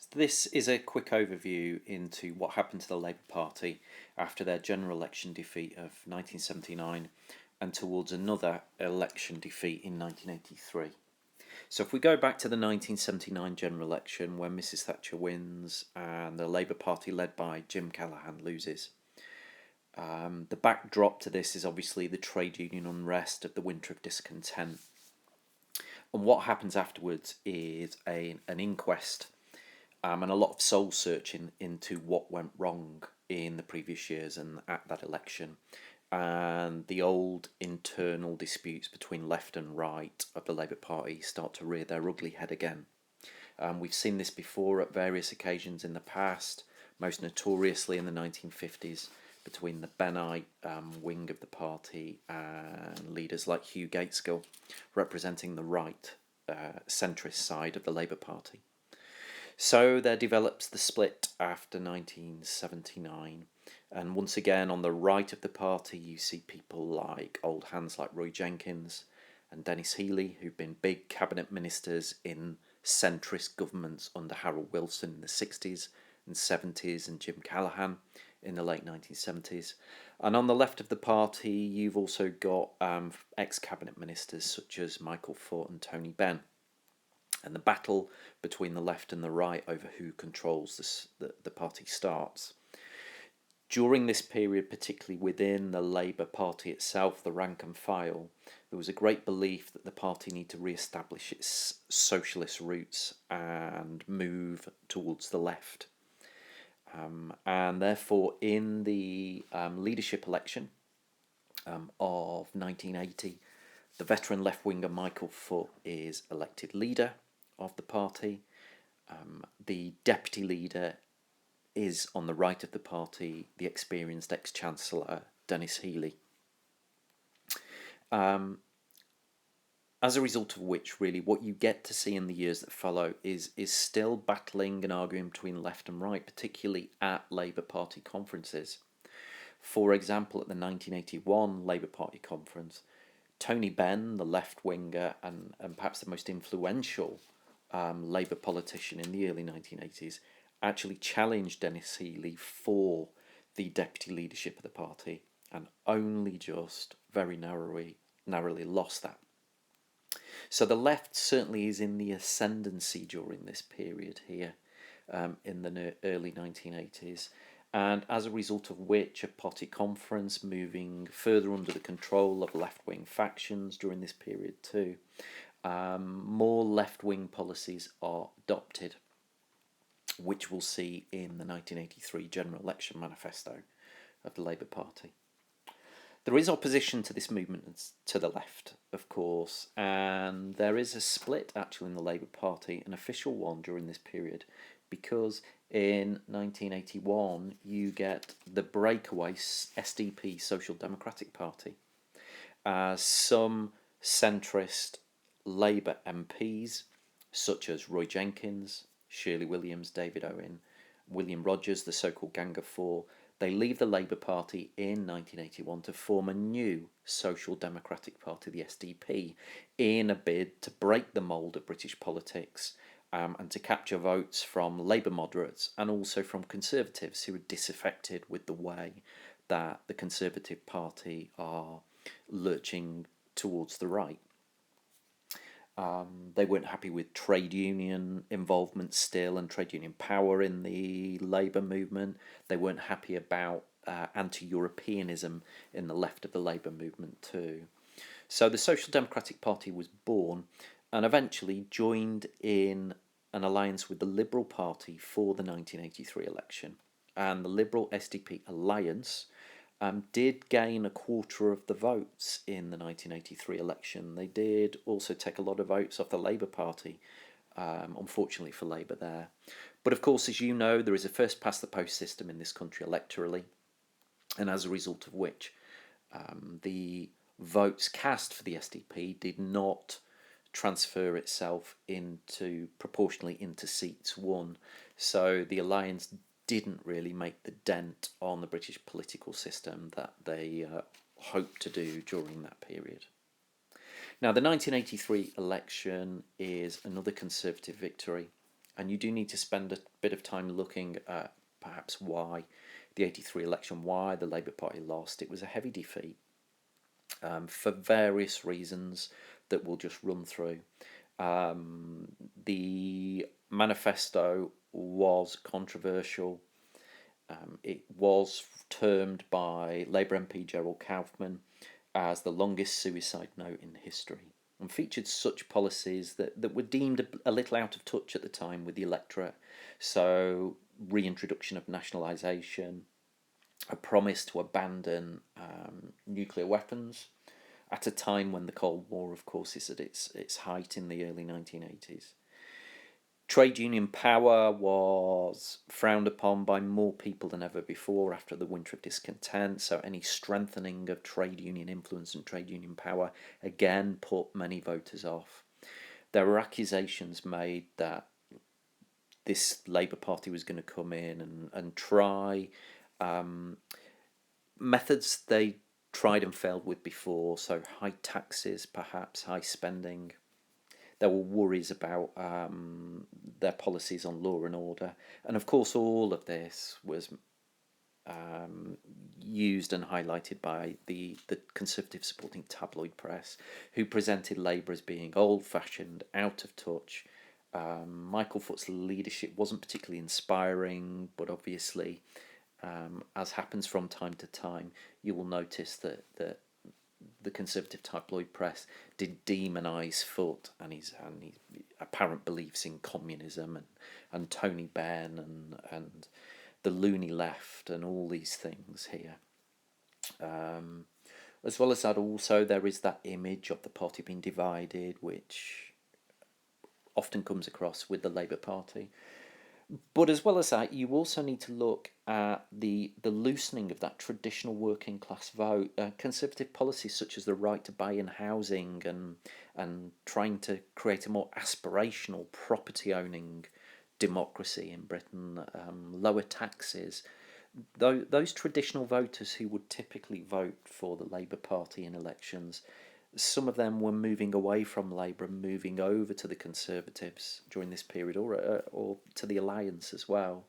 This is a quick overview into what happened to the Labour Party after their general election defeat of 1979 and towards another election defeat in 1983. So if we go back to the 1979 general election when Mrs Thatcher wins and the Labour Party led by Jim Callaghan loses, the backdrop to this is obviously the trade union unrest of the winter of discontent. And what happens afterwards is an inquest and a lot of soul searching into what went wrong in the previous years and at that election, and the old internal disputes between left and right of the Labour Party start to rear their ugly head again. We've seen this before at various occasions in the past, most notoriously in the 1950s between the Bennite wing of the party and leaders like Hugh Gaitskell, representing the right centrist side of the Labour Party. So there develops the split after 1979, and once again on the right of the party you see people like old hands like Roy Jenkins and Dennis Healey, who've been big cabinet ministers in centrist governments under Harold Wilson in the 60s and 70s and Jim Callaghan in the late 1970s. And on the left of the party you've also got ex-cabinet ministers such as Michael Foot and Tony Benn. And the battle between the left and the right over who controls the party starts. During this period, particularly within the Labour Party itself, the rank and file, there was a great belief that the party need to re-establish its socialist roots and move towards the left. And therefore, in the leadership election of 1980, the veteran left-winger Michael Foot is elected leader of the party. The deputy leader is on the right of the party, the experienced ex-chancellor Dennis Healey. As a result of which, really, what you get to see in the years that follow is still battling and arguing between left and right, particularly at Labour Party conferences. For example, at the 1981 Labour Party conference, Tony Benn, the left-winger and perhaps the most influential Labour politician in the early 1980s, actually challenged Dennis Healey for the deputy leadership of the party and only just very narrowly lost that. So the left certainly is in the ascendancy during this period here in the early 1980s. And as a result of which a party conference moving further under the control of left-wing factions during this period too, more left-wing policies are adopted, which we'll see in the 1983 general election manifesto of the Labour Party. There is opposition to this movement to the left, of course, and there is a split actually in the Labour Party, an official one during this period, because in 1981 you get the breakaway SDP Social Democratic Party. Some centrist Labour MPs, such as Roy Jenkins, Shirley Williams, David Owen, William Rogers, the so-called Gang of Four, they leave the Labour Party in 1981 to form a new Social Democratic Party, the SDP, in a bid to break the mould of British politics and to capture votes from Labour moderates and also from Conservatives who were disaffected with the way that the Conservative Party are lurching towards the right. They weren't happy with trade union involvement still and trade union power in the Labour movement. They weren't happy about anti-Europeanism in the left of the Labour movement too. So the Social Democratic Party was born and eventually joined in an alliance with the Liberal Party for the 1983 election. And the Liberal SDP alliance did gain a quarter of the votes in the 1983 election. They did also take a lot of votes off the Labour Party, unfortunately for Labour there. But of course, as you know, there is a first-past-the-post system in this country electorally, and as a result of which the votes cast for the SDP did not transfer itself proportionally into seats won. So the alliance didn't really make the dent on the British political system that they hoped to do during that period. Now, the 1983 election is another Conservative victory, and you do need to spend a bit of time looking at perhaps why the 83 election, why the Labour Party lost. It was a heavy defeat for various reasons that we'll just run through. The manifesto was controversial. It was termed by Labour MP Gerald Kaufman as the longest suicide note in history, and featured such policies that were deemed a little out of touch at the time with the electorate. So, reintroduction of nationalisation, a promise to abandon nuclear weapons at a time when the Cold War, of course, is at its height in the early 1980s. Trade union power was frowned upon by more people than ever before after the Winter of Discontent, so any strengthening of trade union influence and trade union power again put many voters off. There were accusations made that this Labour Party was going to come in and try methods they tried and failed with before, so high taxes, perhaps high spending. There were worries about their policies on law and order, and of course all of this was used and highlighted by the Conservative supporting tabloid press, who presented Labour as being old-fashioned, out of touch. Michael Foot's leadership wasn't particularly inspiring, but obviously, as happens from time to time, you will notice that the Conservative tabloid press did demonise Foot and his apparent beliefs in communism and Tony Benn and the loony left and all these things here. As well as that, also there is that image of the party being divided, which often comes across with the Labour Party. But as well as that, you also need to look at the loosening of that traditional working class vote. Conservative policies such as the right to buy in housing and trying to create a more aspirational property owning democracy in Britain, lower taxes. Those traditional voters who would typically vote for the Labour Party in elections, some of them were moving away from Labour and moving over to the Conservatives during this period, or to the Alliance as well.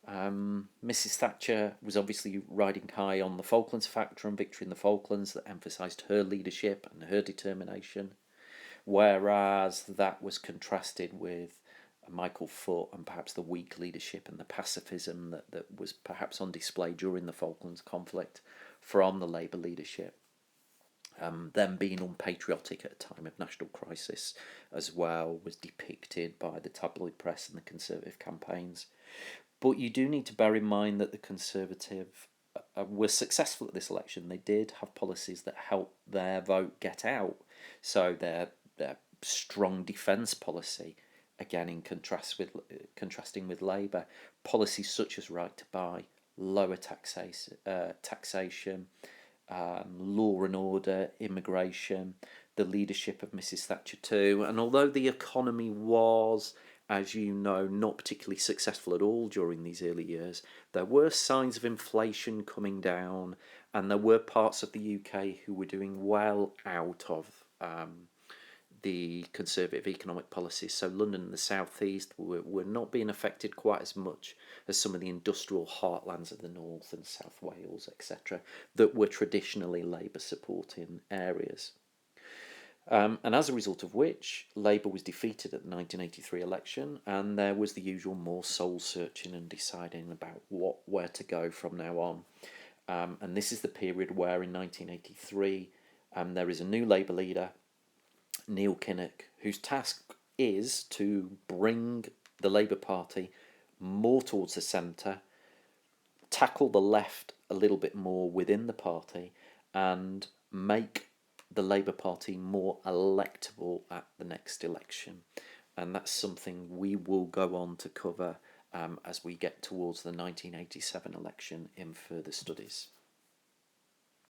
Mrs Thatcher was obviously riding high on the Falklands factor and victory in the Falklands that emphasised her leadership and her determination, whereas that was contrasted with Michael Foot and perhaps the weak leadership and the pacifism that was perhaps on display during the Falklands conflict from the Labour leadership. Them being unpatriotic at a time of national crisis as well was depicted by the tabloid press and the Conservative campaigns. But you do need to bear in mind that the Conservative were successful at this election. They did have policies that helped their vote get out. So their strong defence policy, again in contrasting with Labour, policies such as right to buy, lower taxation, law and order, immigration, the leadership of Mrs Thatcher too. And although the economy was, as you know, not particularly successful at all during these early years, there were signs of inflation coming down, and there were parts of the UK who were doing well out of the Conservative economic policies. So London and the South East were not being affected quite as much as some of the industrial heartlands of the North and South Wales, etc., that were traditionally Labour supporting areas. And as a result of which, Labour was defeated at the 1983 election, and there was the usual more soul-searching and deciding about where to go from now on. And this is the period where in 1983 there is a new Labour leader, Neil Kinnock, whose task is to bring the Labour Party more towards the centre, tackle the left a little bit more within the party, and make the Labour Party more electable at the next election. And that's something we will go on to cover as we get towards the 1987 election in further studies.